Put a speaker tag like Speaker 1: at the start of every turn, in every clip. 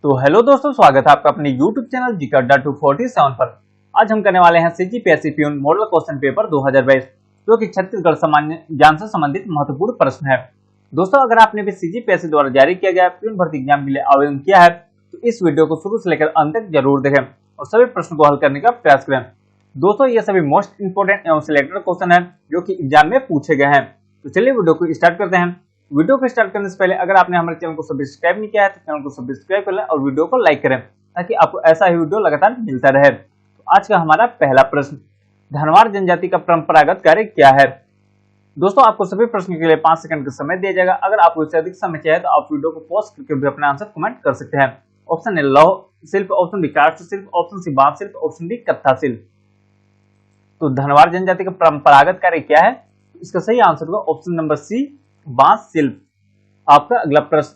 Speaker 1: तो हेलो दोस्तों, स्वागत है आपका अपने YouTube चैनल जीके अड्डा 247 पर। आज हम करने वाले हैं CGPSC peon model question paper 2022 जो कि छत्तीसगढ़ सामान्य ज्ञान से संबंधित महत्वपूर्ण प्रश्न है। दोस्तों, अगर आपने भी सीजीपीएससी द्वारा जारी किया गया प्यून भर्ती एग्जाम के लिए आवेदन किया है तो इस वीडियो को शुरू से लेकर अंत तक जरूर देखें और सभी प्रश्न को हल करने का प्रयास करें। दोस्तों, ये सभी मोस्ट इंपोर्टेंट एवं सिलेक्टेड क्वेश्चन है जो कि एग्जाम में पूछे गए हैं। तो चलिए वीडियो को स्टार्ट करते हैं। वीडियो को स्टार्ट करने से पहले अगर आपने हमारे चैनल को सब्सक्राइब नहीं किया है तो चैनल को सब्सक्राइब कर लें और वीडियो को लाइक करें ताकि आपको ऐसा ही वीडियो लगातार मिलता रहे। तो आज का हमारा पहला प्रश्न, धनवार जनजाति का परंपरागत कार्य क्या है। दोस्तों, आपको सभी प्रश्न के लिए 5 सेकंड का समय दिया जाएगा। अगर आपको इससे अधिक समय चाहिए तो आप वीडियो को पॉज करके भी अपना आंसर कमेंट कर सकते हैं। ऑप्शन ए लौह शिल्प, ऑप्शन बी काष्ठ शिल्प, ऑप्शन सी बांस शिल्प, ऑप्शन डी कत्था शिल्प। तो धनवार जनजाति का परंपरागत कार्य क्या है? इसका सही आंसर होगा ऑप्शन नंबर सी, बांस शिल्प। आपका अगला प्रश्न,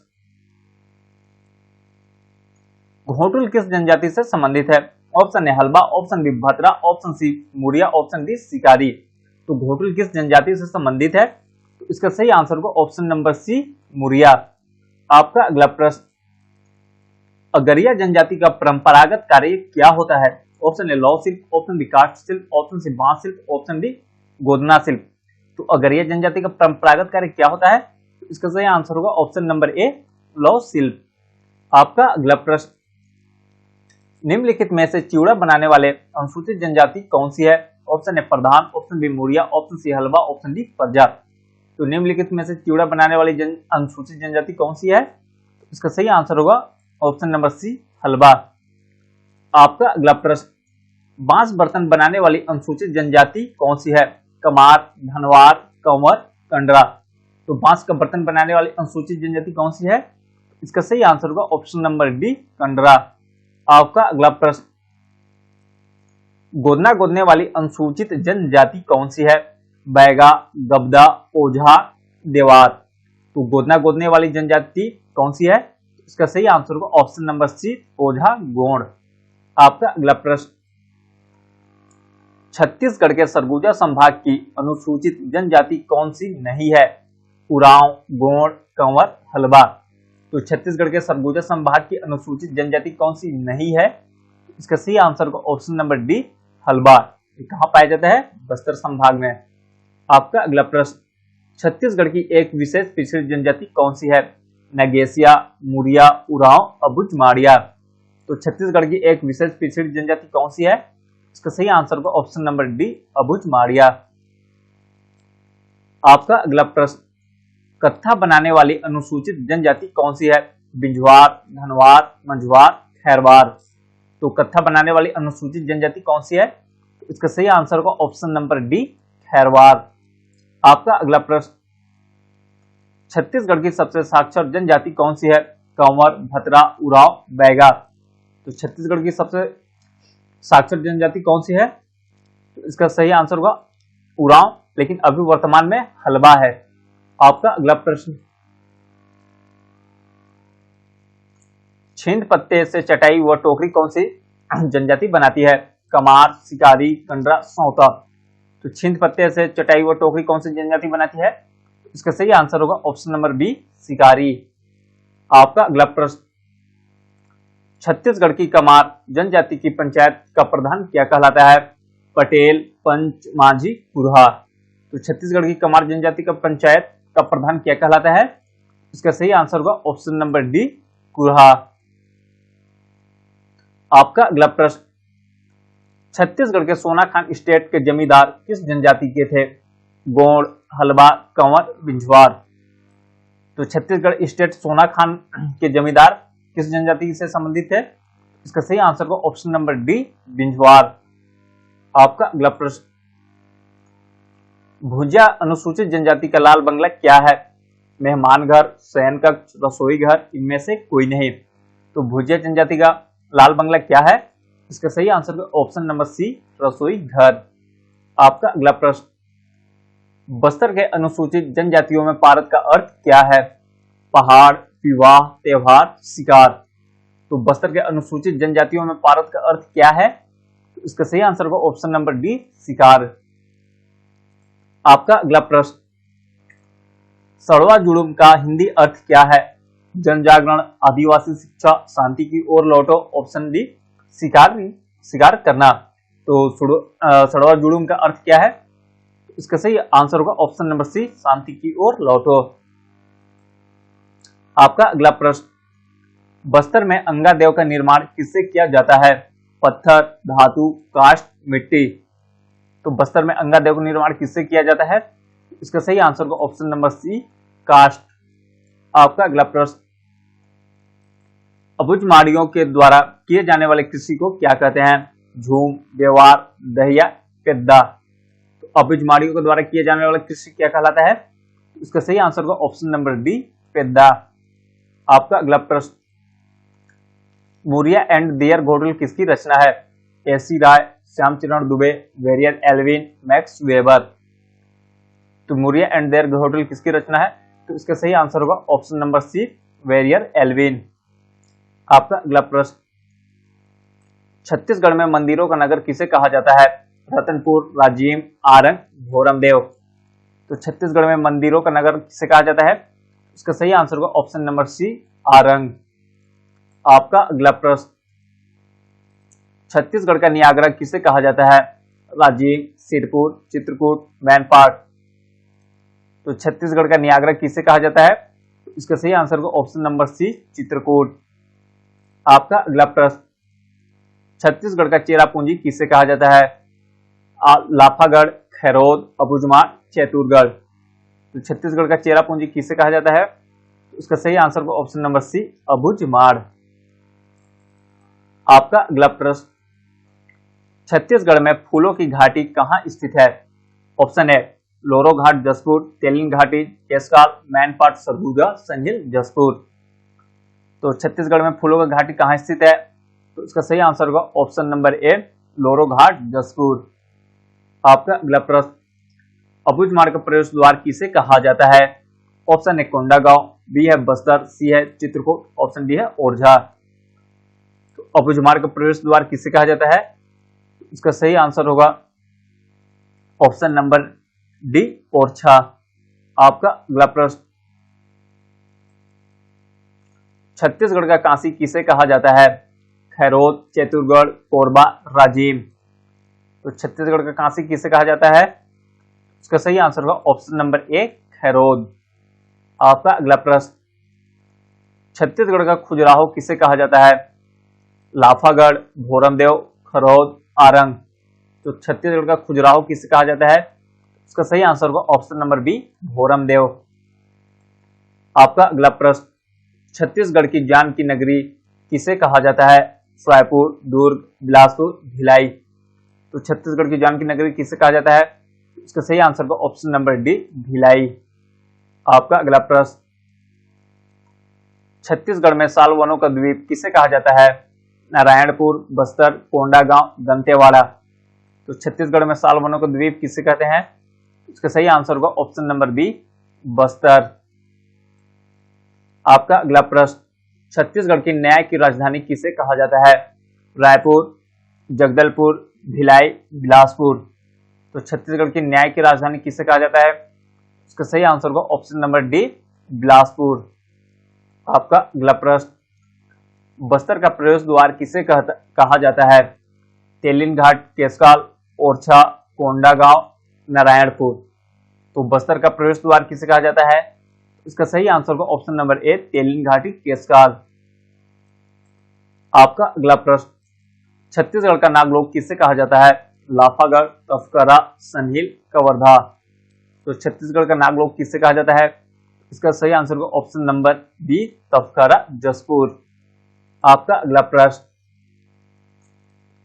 Speaker 1: घोटुल किस जनजाति से संबंधित है? Option A Halba, option B Bhatra, option C Muria, option D शिकारी। तो घोटुल किस जनजाति से संबंधित है? तो इसका सही आंसर होगा ऑप्शन नंबर सी, मुरिया। आपका अगला प्रश्न, अगरिया जनजाति का परंपरागत कार्य क्या होता है? ऑप्शन ए लौह शिल्प, ऑप्शन बी काष्ठ शिल्प, ऑप्शन सी बांस शिल्प, ऑप्शन डी गोदना शिल्प। तो अगरिया जनजाति का परंपरागत कार्य क्या होता है? तो इसका सही आंसर होगा ऑप्शन नंबर ए, लौह शिल्प। आपका अगला प्रश्न, निम्नलिखित में से चिवड़ा बनाने वाले अनुसूचित जनजाति कौन सी है? Option A Pradhan, option B Muria, option C हलवा, ऑप्शन डी प्रजा। तो निम्नलिखित में से चिवड़ा बनाने वाली अनुसूचित जनजाति कौन सी है? इसका सही आंसर होगा ऑप्शन नंबर सी, हलवा। आपका अगला प्रश्न, बांस बर्तन बनाने वाली अनुसूचित जनजाति कौन सी है? कमार, धनवार, कंवर, कंडरा। तो बांस का बर्तन बनाने वाली अनुसूचित जनजाति कौन सी है? इसका सही आंसर होगा ऑप्शन नंबर डी, कंडरा। आपका अगला प्रश्न, गोदना गोदने वाली अनुसूचित जनजाति कौन सी है? बैगा, गबदा, ओझा, देवार। तो गोदना गोदने वाली जनजाति कौन सी है? इसका सही आंसर होगा ऑप्शन नंबर सी, ओझा गोंड। आपका अगला प्रश्न, छत्तीसगढ़ के सरगुजा संभाग की अनुसूचित जनजाति कौन सी नहीं है? उरांव, गोंड, कंवर, हलबा। तो छत्तीसगढ़ के सरगुजा संभाग की अनुसूचित जनजाति कौन सी नहीं है? इसका सही आंसर को ऑप्शन नंबर डी, हलबा। ये कहां पाया जाता है? बस्तर संभाग में। आपका अगला प्रश्न, छत्तीसगढ़ की एक विशेष पिछड़ी जनजाति कौन सी है? नगेसिया, मुरिया, उरांव, अबुझ माड़िया। तो छत्तीसगढ़ की एक विशेष पिछड़ी जनजाति कौन सी है? इसका सही आंसर को ऑप्शन नंबर डी, अबुझ माड़िया। आपका अगला प्रश्न, कत्था बनाने वाली अनुसूचित जनजाति कौन सी है? बिंझवार, धनवार, मंझवार, खैरवार। तो कत्था बनाने वाली अनुसूचित जनजाति कौन सी है? तो इसका सही आंसर होगा ऑप्शन नंबर डी, खैरवार। आपका अगला प्रश्न, छत्तीसगढ़ की सबसे साक्षर जनजाति कौन सी है? कंवर, भतरा, उरांव, बैगा। तो छत्तीसगढ़ की सबसे साक्षर जनजाति कौन सी है? तो इसका सही आंसर होगा उरांव, लेकिन अभी वर्तमान में हलबा है। आपका अगला प्रश्न, छिंद पत्ते से चटाई व टोकरी कौन सी जनजाति बनाती है? कमार, शिकारी, कंडरा, सौता। तो छिंद पत्ते से चटाई व टोकरी कौन सी जनजाति बनाती है? इसका सही आंसर होगा ऑप्शन नंबर बी, शिकारी। आपका अगला प्रश्न, छत्तीसगढ़ की कमार जनजाति की पंचायत का प्रधान क्या कहलाता है? पटेल, पंच, माझी, कुरहा। तो छत्तीसगढ़ की कमार जनजाति का पंचायत का प्रधान क्या कहलाता है? इसका सही आंसर होगा ऑप्शन नंबर डी, कुरहा। आपका अगला प्रश्न, छत्तीसगढ़ के सोनाखान स्टेट के जमींदार किस जनजाति के थे? गोंड, हलबा, कंवर, बिंझवार। तो छत्तीसगढ़ स्टेट सोनाखान के जमींदार किस जनजाति से संबंधित है? इसका सही आंसर को ऑप्शन नंबर डी, बिंझवार। आपका अगला प्रश्न, भुजिया अनुसूचित जनजाति का लाल बंगला क्या है? मेहमान घर, शयन कक्ष, रसोई घर, इनमें से कोई नहीं। तो भुजिया जनजाति का लाल बंगला क्या है? इसका सही आंसर को ऑप्शन नंबर सी, रसोई घर। आपका अगला प्रश्न, बस्तर के अनुसूचित जनजातियों में पारद का अर्थ क्या है? पहाड़, विवाह, त्योहार, शिकार। तो बस्तर के अनुसूचित जनजातियों में पारद का अर्थ क्या है? तो इसका सही आंसर होगा ऑप्शन नंबर डी, शिकार। आपका अगला प्रश्न, सड़वा जुड़ुम का हिंदी अर्थ क्या है? जन जागरण, आदिवासी शिक्षा, शांति की ओर लौटो, ऑप्शन डी शिकार करना। तो सड़वा जुड़ूम का अर्थ क्या है? इसका सही आंसर होगा ऑप्शन नंबर सी, शांति की ओर लौटो। आपका अगला प्रश्न, बस्तर में अंगादेव का निर्माण किससे किया जाता है? पत्थर, धातु, काष्ठ, मिट्टी। तो बस्तर में अंगादेव का निर्माण किससे किया जाता है? इसका सही आंसर होगा ऑप्शन नंबर सी, काष्ठ। आपका अगला प्रश्न, अबुझमाड़ियों के द्वारा किए जाने वाले कृषि को क्या कहते हैं? झूम, व्यवहार, दहिया, पेद्दा। तो अबुझमाड़ियों के द्वारा किए जाने वाला कृषि क्या कहलाता है? इसका सही आंसर होगा ऑप्शन नंबर डी, पेद्दा। आपका अगला प्रश्न, मुरिया एंड देयर घोटल किसकी रचना है? SC Roy, Shyamacharan Dube, Verrier Elwin, Max Weber. तो मुरिया एंड देयर घोटल किसकी रचना है? तो इसका सही आंसर होगा option number C, Verrier Elwin. आपका अगला प्रश्न, छत्तीसगढ़ में मंदिरों का नगर किसे कहा जाता है? रतनपुर, राजिम, आरंग, भोरमदेव। तो छत्तीसगढ़ में मंदिरों का नगर किसे कहा जाता है? इसका सही आंसर होगा ऑप्शन नंबर सी, आरंग। आपका अगला प्रश्न, छत्तीसगढ़ का नियाग्रा किसे कहा जाता है? राजिम, सिरपुर, चित्रकूट, मैनपाट। तो छत्तीसगढ़ का नियाग्रा किसे कहा जाता है? इसका सही आंसर होगा ऑप्शन नंबर सी, चित्रकूट। आपका अगला प्रश्न, छत्तीसगढ़ का चेरापूंजी किसे कहा जाता है? लाफागढ़, खैरोद, अबुझमाड़, चैतुरगढ़। तो छत्तीसगढ़ का चेरापूंजी किसे कहा जाता है? इसका सही आंसर होगा ऑप्शन नंबर सी, अबुझमाड़। आपका अगला प्रश्न, छत्तीसगढ़ में फूलों की घाटी कहां स्थित है? ऑप्शन ए, लोरो घाट जसपुर, तेलिन घाटी केसकाल, मैनपाट सरगुजा, संजिल जसपुर। तो छत्तीसगढ़ में फूलों की घाटी कहां स्थित है? तो इसका सही आंसर होगा ऑप्शन नंबर ए, लोरो घाट जसपुर। आपका अगला प्रश्न, अबुझमाड़ का प्रवेश द्वार किसे कहा जाता है? ऑप्शन ए, कोंडागांव, बी है बस्तर, सी है चित्रकूट, ऑप्शन डी है ओरछा। तो अबुझमाड़ का प्रवेश द्वार किसे कहा जाता है? इसका सही आंसर होगा ऑप्शन नंबर डी, ओरछा। आपका अगला प्रश्न, छत्तीसगढ़ का काशी किसे कहा जाता है? खैरोद, चैतुरगढ़, कोरबा, राजिम। तो छत्तीसगढ़ का काशी किसे कहा जाता है? इसका सही आंसर होगा ऑप्शन नंबर ए, खैरोद। आपका अगला प्रश्न, छत्तीसगढ़ का खजुराहो किसे कहा जाता है? लाफागढ़, भोरमदेव, खरौद, आरंग। तो छत्तीसगढ़ का खजुराहो किसे कहा जाता है? इसका सही आंसर होगा ऑप्शन नंबर बी, भोरमदेव। आपका अगला प्रश्न, छत्तीसगढ़ की ज्ञान की नगरी किसे कहा जाता है? रायपुर, दुर्ग, बिलासपुर, भिलाई। तो छत्तीसगढ़ की ज्ञान की नगरी किसे कहा जाता है? इसका सही आंसर होगा ऑप्शन नंबर डी, भिलाई। आपका अगला प्रश्न, छत्तीसगढ़ में साल वनों का द्वीप किसे कहा जाता है? नारायणपुर, बस्तर, कोंडागांव, दंतेवाड़ा। तो छत्तीसगढ़ में साल वनों का द्वीप किसे कहते हैं? इसका सही आंसर होगा ऑप्शन नंबर बी, बस्तर। आपका अगला प्रश्न, छत्तीसगढ़ की न्याय की राजधानी किसे कहा जाता है? रायपुर, जगदलपुर, भिलाई, बिलासपुर। तो छत्तीसगढ़ की न्याय की राजधानी किसे कहा जाता है? इसका सही आंसर होगा ऑप्शन नंबर डी, बिलासपुर। आपका अगला प्रश्न, बस्तर का प्रवेश द्वार किसे कहा जाता है? तेलिन घाट, केसकाल, ओरछा, कोंडागांव, नारायणपुर। तो बस्तर का प्रवेश द्वार किसे कहा जाता है? इसका सही आंसर होगा ऑप्शन नंबर ए, तेलिन घाटी, केसकाल। आपका अगला प्रश्न, छत्तीसगढ़ का नागलोक किसे कहा जाता है? लाफागढ़, तफकरा, संहिल, कवर्धा। तो छत्तीसगढ़ का नागलोक किसे कहा जाता है? इसका सही आंसर होगा ऑप्शन नंबर बी, तफकरा, जसपुर। आपका अगला प्रश्न,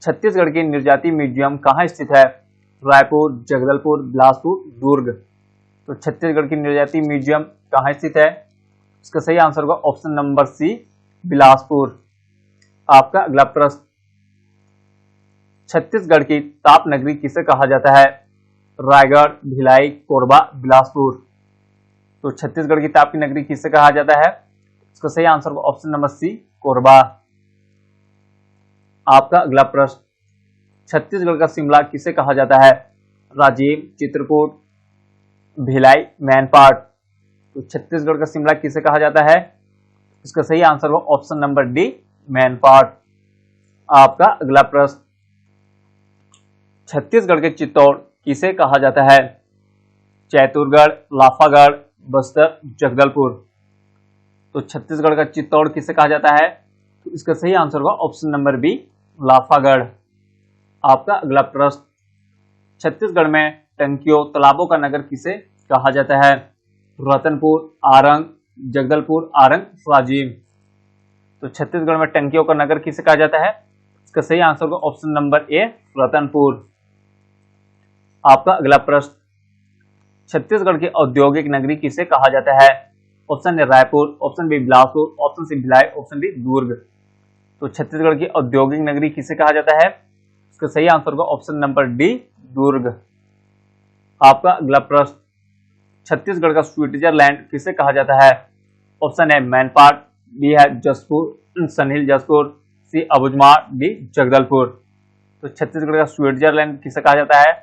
Speaker 1: छत्तीसगढ़ की निर्याती म्यूजियम कहाँ स्थित है? रायपुर, जगदलपुर, बिलासपुर, दुर्ग। तो छत्तीसगढ़ की निर्याती म्यूजियम कहाँ स्थित है? इसका सही आंसर होगा ऑप्शन नंबर सी, बिलासपुर। आपका अगला प्रश्न, छत्तीसगढ़ की ताप नगरी किसे कहा जाता है? रायगढ़, भिलाई, कोरबा, बिलासपुर। तो छत्तीसगढ़ की ताप की नगरी किसे कहा जाता है? इसका सही आंसर होगा ऑप्शन नंबर सी, कोरबा। आपका अगला प्रश्न, छत्तीसगढ़ का शिमला किसे कहा जाता है? राजिम, चित्रकूट, भिलाई, मैनपाट। तो छत्तीसगढ़ का शिमला किसे कहा जाता है? इसका सही आंसर होगा option number D, man part. आपका अगला प्रश्न, छत्तीसगढ़ के चित्तौड़ किसे कहा जाता है? चैतुरगढ़, लाफागढ़, बस्तर, जगदलपुर। तो छत्तीसगढ़ का चित्तौड़ किसे कहा जाता है? तो इसका सही आंसर होगा ऑप्शन नंबर बी, लाफागढ़। आपका अगला प्रश्न, छत्तीसगढ़ में टंकियों तालाबों का नगर किसे कहा जाता है? रतनपुर, आरंग, जगदलपुर, आरंग, राजिम। तो छत्तीसगढ़ में टंकियों का नगर किसे कहा जाता है? इसका सही आंसर होगा ऑप्शन नंबर ए, रतनपुर। आपका अगला प्रश्न, छत्तीसगढ़ की औद्योगिक नगरी किसे कहा जाता है? Option A Raipur, option B Bilaspur, option C Bhilai, option D Durg. तो छत्तीसगढ़ की औद्योगिक नगरी किसे कहा जाता है? इसका सही आंसर होगा ऑप्शन नंबर डी, दुर्ग। आपका अगला प्रश्न, छत्तीसगढ़ का स्विट्जरलैंड किसे कहा जाता है? ऑप्शन ए मैनपाट, बी है जसपुर, सनहिल जसपुर, सी अबुझमाड़, डी जगदलपुर। तो छत्तीसगढ़ का स्विट्जरलैंड किसे कहा जाता है?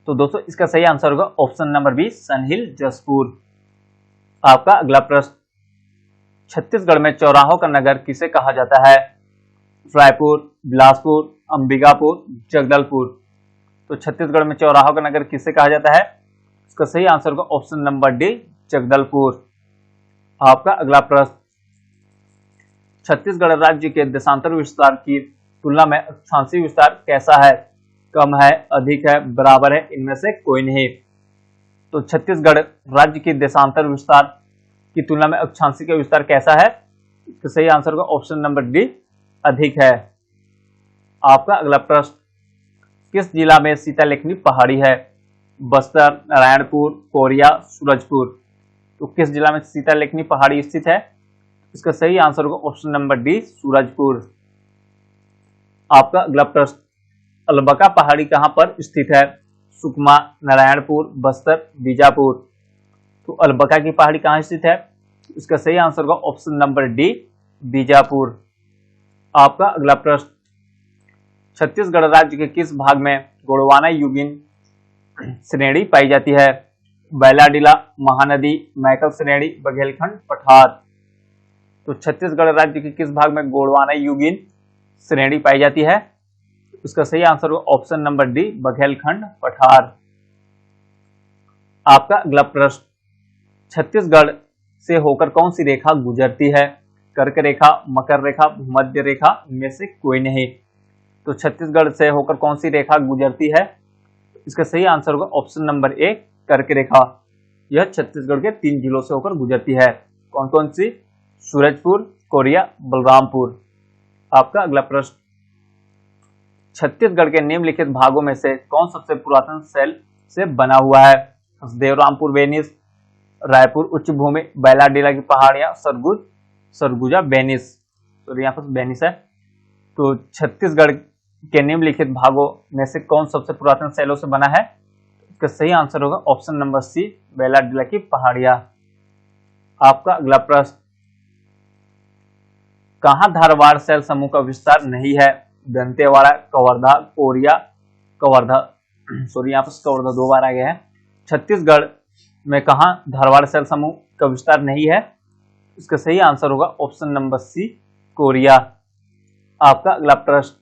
Speaker 1: तो दोस्तों इसका सही आंसर होगा ऑप्शन नंबर बी, सनहिल जसपुर। आपका अगला प्रश्न, छत्तीसगढ़ में चौराहों का नगर किसे कहा जाता है? रायपुर, बिलासपुर, अंबिकापुर, जगदलपुर। तो छत्तीसगढ़ में चौराहों का नगर किसे कहा जाता है? इसका सही आंसर होगा ऑप्शन नंबर डी, जगदलपुर। आपका अगला प्रश्न, छत्तीसगढ़ राज्य के देशांतर विस्तार की तुलना में अक्षांशीय विस्तार कैसा है? कम है, अधिक है, बराबर है, इनमें से कोई नहीं। तो छत्तीसगढ़ राज्य की देशांतर विस्तार की तुलना में अक्षांशीय का विस्तार कैसा है? इसका सही आंसर होगा ऑप्शन नंबर डी, अधिक है। आपका अगला प्रश्न, किस जिला में सीतालेखनी पहाड़ी है? बस्तर, नारायणपुर, कोरिया, सूरजपुर। तो किस जिला में सीतालेखनी पहाड़ी स्थित है? इसका सही आंसर होगा ऑप्शन नंबर डी, सूरजपुर। आपका अगला प्रश्न, अलबका पहाड़ी कहां पर स्थित है? सुकमा, नारायणपुर, बस्तर, बीजापुर। तो अलबका की पहाड़ी कहां स्थित है? इसका सही आंसर होगा ऑप्शन नंबर डी, बीजापुर। आपका अगला प्रश्न, छत्तीसगढ़ राज्य के किस भाग में गोंडवाना युगीन श्रेणी पाई जाती है? बैलाडीला, महानदी, मैकल श्रेणी, बघेलखंड, पठार। तो छत्तीसगढ़ राज्य के किस भाग में गोंडवाना युगीन श्रेणी पाई जाती है? इसका सही आंसर होगा ऑप्शन नंबर डी, बघेलखंड, पठार। आपका अगला प्रश्न, छत्तीसगढ़ से होकर कौन सी रेखा गुजरती है? कर्क रेखा, मकर रेखा, भूमध्य रेखा, इनमें से कोई नहीं। तो छत्तीसगढ़ से होकर कौन सी रेखा गुजरती है? इसका सही आंसर होगा ऑप्शन नंबर ए, कर्क रेखा। यह छत्तीसगढ़ के 3 जिलों से होकर गुजरती है। कौन कौन सी? सूरजपुर, कोरिया, बलरामपुर। आपका अगला प्रश्न, छत्तीसगढ़ के निम्नलिखित भागों में से कौन सबसे पुरातन शैल से बना हुआ है? देवरामपुर बेनिस, रायपुर उच्च भूमि, बैलाडीला की पहाड़ियां, सरगुजा बेनिस। तो यहाँ पर बेनिस है। तो छत्तीसगढ़ के निम्नलिखित भागों में से कौन सबसे पुरातन शैलों से बना है? इसका सही आंसर होगा ऑप्शन नंबर सी, बैलाडीला की पहाड़ियां। आपका अगला प्रश्न, कहां धारवाड़ शैल समूह का विस्तार नहीं है? दंतेवाड़ा, कवर्धा, कोरिया, कवर्धा, सॉरी यहाँ पर कवर्धा 2 बार आ गया है। छत्तीसगढ़ में कहां धारवाड़ शैल समूह का विस्तार नहीं है? इसका सही आंसर होगा ऑप्शन नंबर सी, कोरिया। आपका अगला प्रश्न,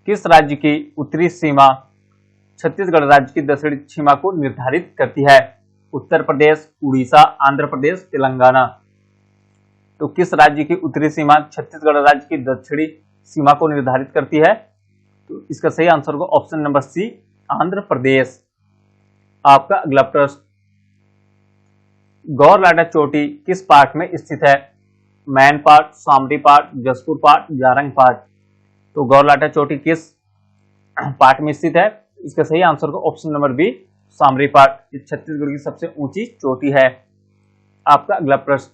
Speaker 1: किस राज्य की उत्तरी सीमा छत्तीसगढ़ राज्य की दक्षिणी सीमा को निर्धारित करती है? उत्तर प्रदेश, उड़ीसा, आंध्र प्रदेश, तेलंगाना। तो किस राज्य की उत्तरी सीमा छत्तीसगढ़ राज्य की दक्षिणी सीमा को निर्धारित करती है? तो इसका सही आंसर होगा ऑप्शन नंबर सी, आंध्र प्रदेश। आपका अगला प्रश्न, गौरलाटा चोटी किस पार्ट में स्थित है? मैन पार्ट, सामरी पार्ट, जसपुर पार्ट, जारंग पार्ट। तो गौरलाटा चोटी किस पार्ट में स्थित है? इसका सही आंसर होगा ऑप्शन नंबर बी, सामरी पार्ट। छत्तीसगढ़ की सबसे ऊंची चोटी है। आपका अगला प्रश्न,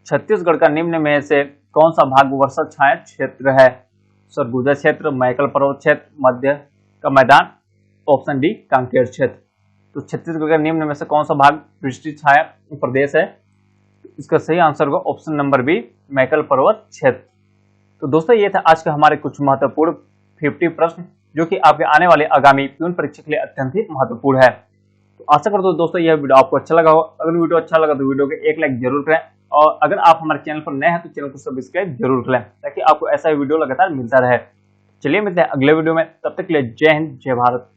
Speaker 1: छत्तीसगढ़ का निम्न में से कौन सा भाग वर्षा छाया क्षेत्र है? सरगुजा क्षेत्र, मैकल पर्वत क्षेत्र, मध्य का मैदान, ऑप्शन डी कांकेर क्षेत्र। तो छत्तीसगढ़ का निम्न में से कौन सा भाग वृष्टि छाया प्रदेश है? इसका सही आंसर होगा ऑप्शन नंबर बी, मैकल पर्वत क्षेत्र। तो दोस्तों ये था आज का हमारे कुछ महत्वपूर्ण 50 प्रश्न जो कि आपके आने वाले आगामी प्यून परीक्षा के लिए अत्यंत ही महत्वपूर्ण है। तो आशा करता हूँ दोस्तों यह वीडियो आपको अच्छा लगा हो। अगर वीडियो अच्छा लगा तो वीडियो को एक लाइक जरूर करें, और अगर आप हमारे चैनल पर नए हैं तो चैनल को सब्सक्राइब जरूर करें, ताकि आपको ऐसा वीडियो लगातार मिलता रहे। चलिए मिलते हैं अगले वीडियो में, तब तक के लिए जय हिंद जय भारत।